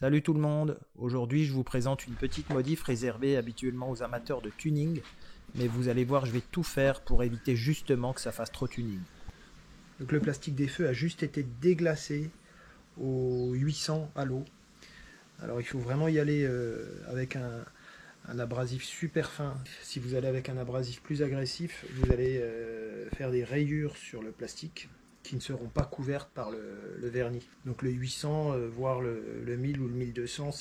Salut tout le monde, aujourd'hui je vous présente une petite modif réservée habituellement aux amateurs de tuning, mais vous allez voir je vais tout faire pour éviter justement que ça fasse trop tuning. Donc le plastique des feux a juste été déglacé au 800 à l'eau. Alors il faut vraiment y aller avec un abrasif super fin. Si vous allez avec un abrasif plus agressif, vous allez faire des rayures sur le plastique qui ne seront pas couvertes par le vernis. Donc le 800, voire le 1000 ou le 1200,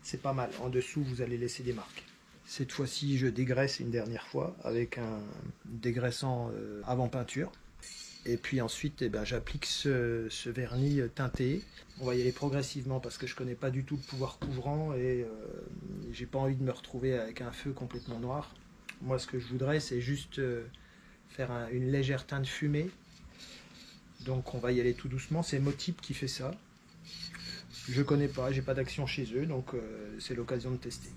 c'est pas mal. En dessous, vous allez laisser des marques. Cette fois-ci, je dégraisse une dernière fois avec un dégraissant avant peinture. Et puis ensuite, j'applique ce vernis teinté. On va y aller progressivement parce que je connais pas du tout le pouvoir couvrant et j'ai pas envie de me retrouver avec un feu complètement noir. Moi, ce que je voudrais, c'est juste faire une légère teinte fumée. Donc on va y aller tout doucement. C'est Motip qui fait ça. Je connais pas, j'ai pas d'action chez eux, donc c'est l'occasion de tester.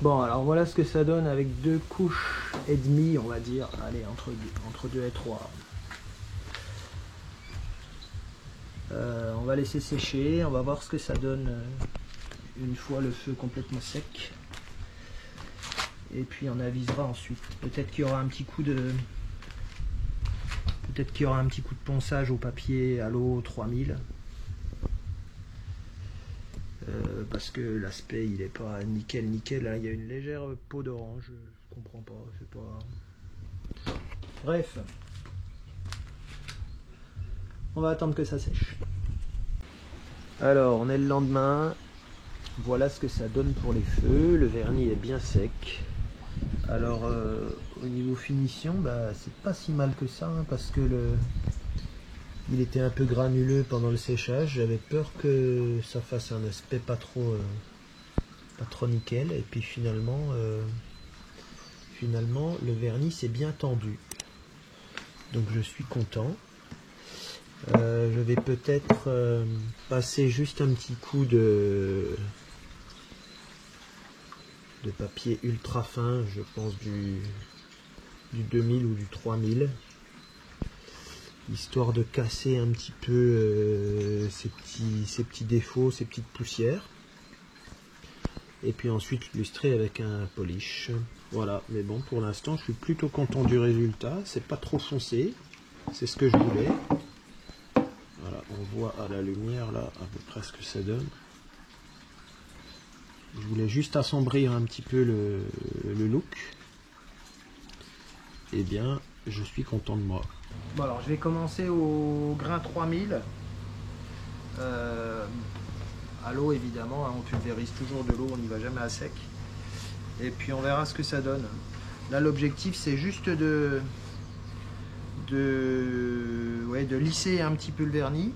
Bon, alors voilà ce que ça donne avec 2 couches et demie, on va dire. Allez, entre 2 et 3. On va laisser sécher, on va voir ce que ça donne une fois le feu complètement sec. Et puis on avisera ensuite. Peut-être qu'il y aura un petit coup de... Peut-être qu'il y aura un petit coup de ponçage au papier à l'eau 3000. Parce que l'aspect il est pas nickel nickel, là il y a une légère peau d'orange, je comprends pas, c'est pas... Bref, on va attendre que ça sèche. Alors on est le lendemain, voilà ce que ça donne pour les feux, le vernis est bien sec. Alors au niveau finition, c'est pas si mal que ça, hein, parce que il était un peu granuleux pendant le séchage, j'avais peur que ça fasse un aspect pas trop nickel, et puis finalement le vernis s'est bien tendu, donc je suis content. Je vais peut-être passer juste un petit coup de papier ultra fin, je pense du 2000 ou du 3000, histoire de casser un petit peu ces petits défauts, ces petites poussières. Et puis ensuite illustrer avec un polish. Voilà, mais bon, pour l'instant, je suis plutôt content du résultat. C'est pas trop foncé, c'est ce que je voulais. Voilà, on voit à la lumière là à peu près ce que ça donne. Je voulais juste assombrir un petit peu le look. Eh bien, je suis content de moi. Bon, alors je vais commencer au grain 3000. À l'eau évidemment, hein, on pulvérise toujours de l'eau, on n'y va jamais à sec. Et puis on verra ce que ça donne. Là l'objectif c'est juste de lisser un petit peu le vernis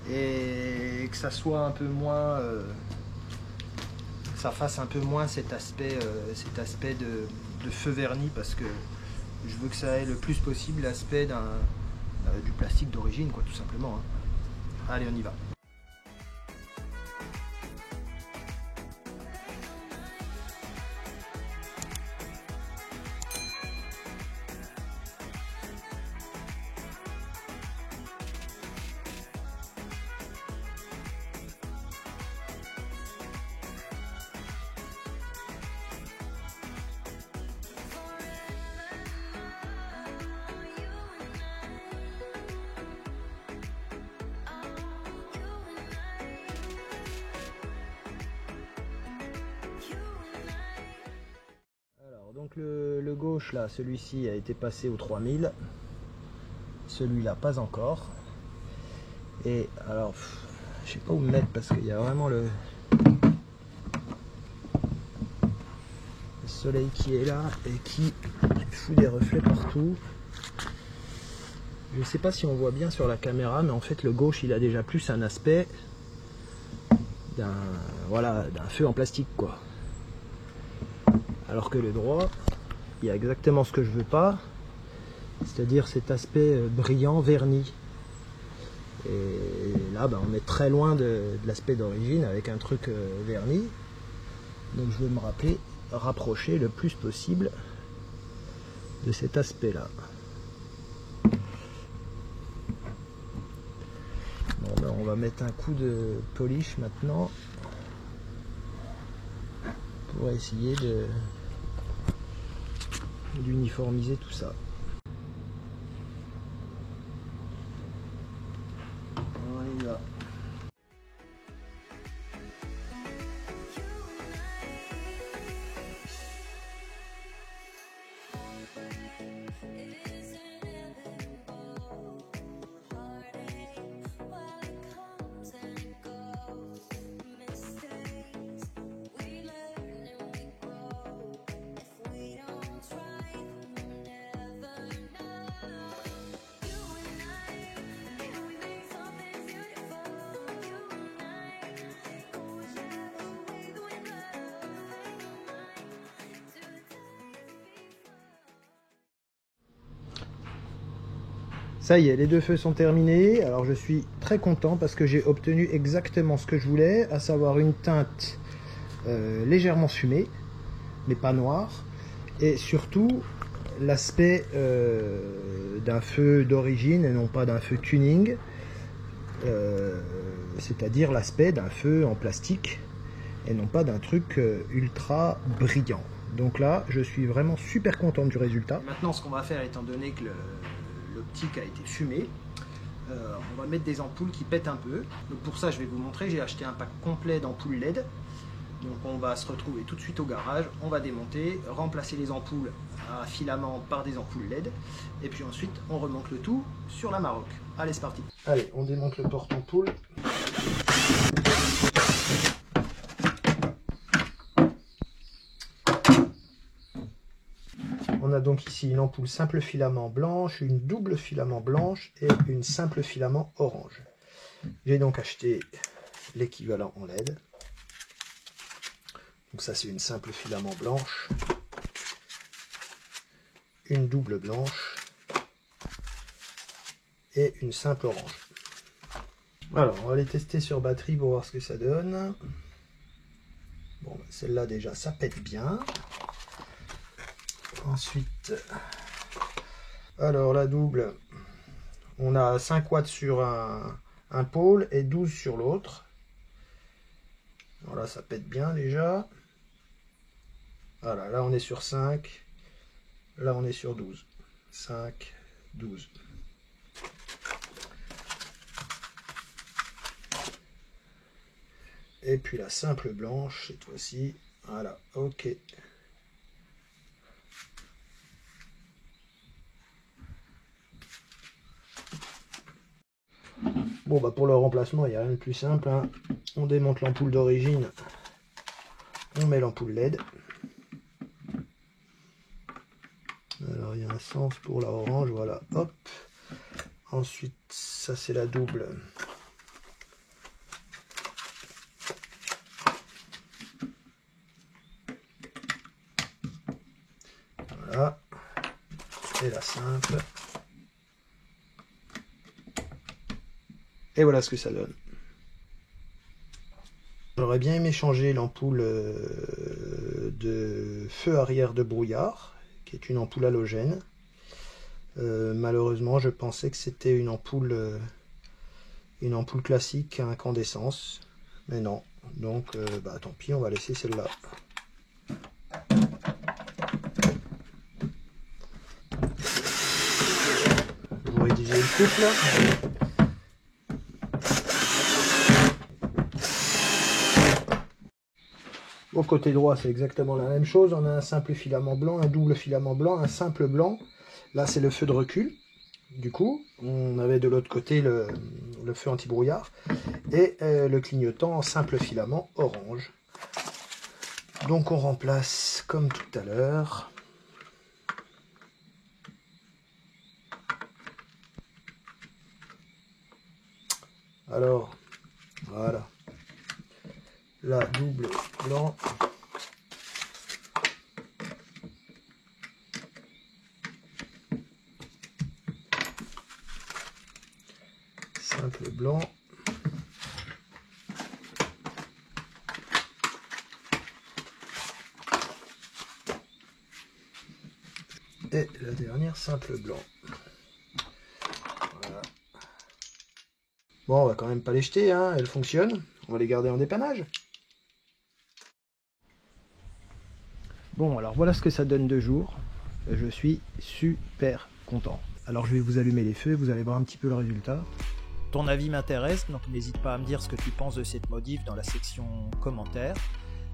et que ça soit un peu moins, que ça fasse un peu moins cet aspect de feu vernis, parce que je veux que ça ait le plus possible l'aspect du plastique d'origine, quoi, tout simplement, hein. Allez, on y va. Alors donc le gauche là, celui-ci a été passé au 3000, celui-là pas encore. Et alors, je sais pas où me mettre parce qu'il y a vraiment le soleil qui est là et qui fout des reflets partout. Je sais pas si on voit bien sur la caméra, mais en fait le gauche il a déjà plus un aspect d'un feu en plastique quoi. Alors que le droit, il y a exactement ce que je veux pas, c'est-à-dire cet aspect brillant, verni. Et là on est très loin de l'aspect d'origine avec un truc verni. Donc je veux me rapprocher le plus possible de cet aspect là. Bon, ben, on va mettre un coup de polish maintenant pour essayer d'uniformiser tout ça. On y va. Ça y est, les deux feux sont terminés. Alors je suis très content parce que j'ai obtenu exactement ce que je voulais, à savoir une teinte légèrement fumée, mais pas noire, et surtout l'aspect d'un feu d'origine et non pas d'un feu tuning, c'est-à-dire l'aspect d'un feu en plastique et non pas d'un truc ultra brillant. Donc là, je suis vraiment super content du résultat. Et maintenant, ce qu'on va faire, étant donné que l'optique a été fumée, on va mettre des ampoules qui pètent un peu. Donc pour ça, je vais vous montrer, j'ai acheté un pack complet d'ampoules LED. Donc on va se retrouver tout de suite au garage, on va démonter, remplacer les ampoules à filament par des ampoules LED. Et puis ensuite, on remonte le tout sur la Maroc. Allez, c'est parti. Allez, on démonte le porte-ampoule. On a donc ici une ampoule simple filament blanche, une double filament blanche et une simple filament orange. J'ai donc acheté l'équivalent en LED. Donc ça c'est une simple filament blanche, une double blanche et une simple orange. Alors on va les tester sur batterie pour voir ce que ça donne. Bon, celle-là déjà ça pète bien. Ensuite, alors la double, on a 5 watts sur un pôle et 12 sur l'autre. Voilà, ça pète bien déjà. Voilà, là on est sur 5, là on est sur 12. 5, 12. Et puis la simple blanche, cette fois-ci, voilà, ok. Bon bah pour le remplacement, il n'y a rien de plus simple, hein. On démonte l'ampoule d'origine, on met l'ampoule LED. Alors il y a un sens pour la orange, voilà, hop. Ensuite, ça c'est la double. Voilà. Et la simple. Et voilà ce que ça donne. J'aurais bien aimé changer l'ampoule de feu arrière de brouillard, qui est une ampoule halogène. Malheureusement, je pensais que c'était une ampoule classique à incandescence, mais non. Donc, bah, tant pis, on va laisser celle-là. Vous rédigez le couple. Pour le côté droit, c'est exactement la même chose. On a un simple filament blanc, un double filament blanc, un simple blanc. Là, c'est le feu de recul. Du coup, on avait de l'autre côté le feu anti-brouillard. Et le clignotant en simple filament orange. Donc, on remplace comme tout à l'heure. Alors, voilà. La double blanc. Simple blanc. Et la dernière simple blanc. Voilà. Bon, on va quand même pas les jeter, hein. Elles fonctionnent. On va les garder en dépannage. Bon, alors voilà ce que ça donne de jour. Je suis super content. Alors je vais vous allumer les feux et vous allez voir un petit peu le résultat. Ton avis m'intéresse, donc n'hésite pas à me dire ce que tu penses de cette modif dans la section commentaires.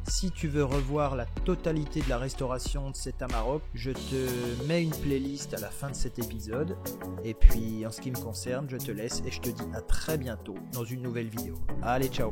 Si tu veux revoir la totalité de la restauration de cet Amarok, je te mets une playlist à la fin de cet épisode. Et puis en ce qui me concerne, je te laisse et je te dis à très bientôt dans une nouvelle vidéo. Allez, ciao!